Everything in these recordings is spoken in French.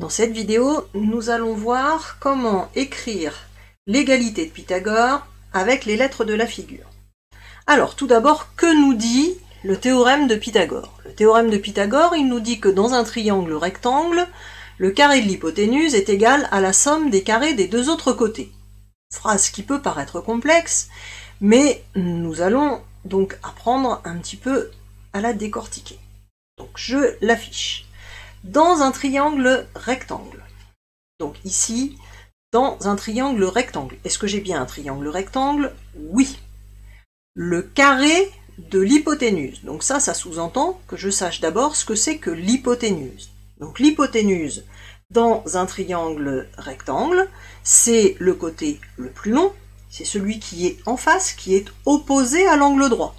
Dans cette vidéo, nous allons voir comment écrire l'égalité de Pythagore avec les lettres de la figure. Alors, tout d'abord, que nous dit le théorème de Pythagore? Le théorème de Pythagore, il nous dit que dans un triangle rectangle, le carré de l'hypoténuse est égal à la somme des carrés des deux autres côtés. Phrase qui peut paraître complexe, mais nous allons donc apprendre un petit peu à la décortiquer. Donc, je l'affiche. Dans un triangle rectangle. Donc ici, dans un triangle rectangle. Est-ce que j'ai bien un triangle rectangle? Oui. Le carré de l'hypoténuse. Donc ça sous-entend que je sache d'abord ce que c'est que l'hypoténuse. Donc l'hypoténuse dans un triangle rectangle, c'est le côté le plus long, c'est celui qui est en face, qui est opposé à l'angle droit.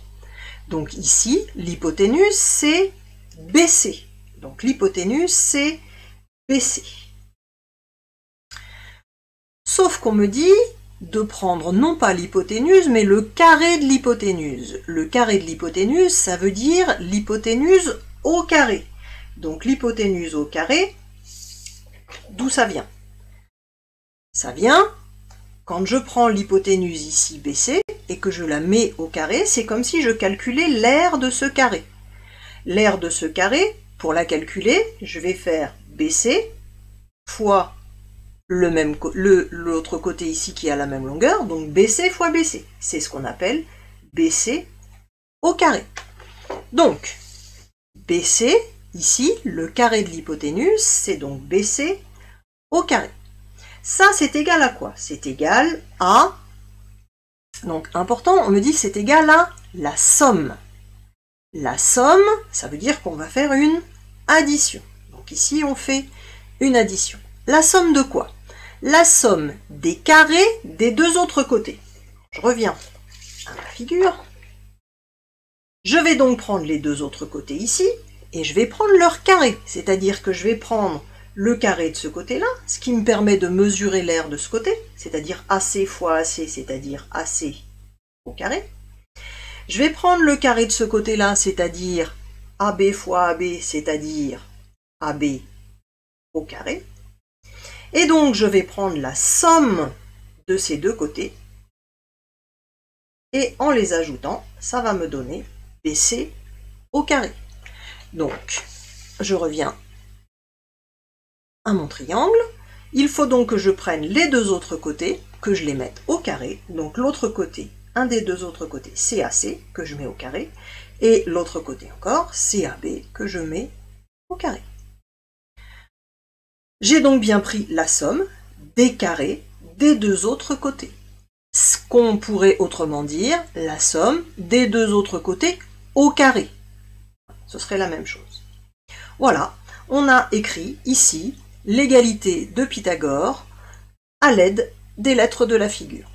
Donc ici, l'hypoténuse, c'est BC. Donc l'hypoténuse, c'est BC. Sauf qu'on me dit de prendre non pas l'hypoténuse, mais le carré de l'hypoténuse. Le carré de l'hypoténuse, ça veut dire l'hypoténuse au carré. Donc l'hypoténuse au carré, d'où ça vient? Ça vient, quand je prends l'hypoténuse ici BC, et que je la mets au carré, c'est comme si je calculais l'aire de ce carré. L'aire de ce carré, pour la calculer, je vais faire BC fois l'autre côté ici qui a la même longueur, donc BC fois BC. C'est ce qu'on appelle BC au carré. Donc, BC, ici, le carré de l'hypoténuse, c'est donc BC au carré. Ça, c'est égal à quoi? C'est égal à... Donc, important, on me dit que c'est égal à la somme. La somme, ça veut dire qu'on va faire une addition. Donc ici, on fait une addition. La somme de quoi? La somme des carrés des deux autres côtés. Je reviens à ma figure. Je vais donc prendre les deux autres côtés ici, et je vais prendre leur carré. C'est-à-dire que je vais prendre le carré de ce côté-là, ce qui me permet de mesurer l'aire de ce côté, c'est-à-dire AC fois AC, c'est-à-dire AC au carré. Je vais prendre le carré de ce côté-là, c'est-à-dire AB fois AB, c'est-à-dire AB au carré. Et donc, je vais prendre la somme de ces deux côtés. Et en les ajoutant, ça va me donner BC au carré. Donc, je reviens à mon triangle. Il faut donc que je prenne les deux autres côtés, que je les mette au carré. Donc, l'autre côté, un des deux autres côtés, CAC, que je mets au carré, et l'autre côté encore, CAB, que je mets au carré. J'ai donc bien pris la somme des carrés des deux autres côtés. Ce qu'on pourrait autrement dire, la somme des deux autres côtés au carré. Ce serait la même chose. Voilà, on a écrit ici l'égalité de Pythagore à l'aide des lettres de la figure.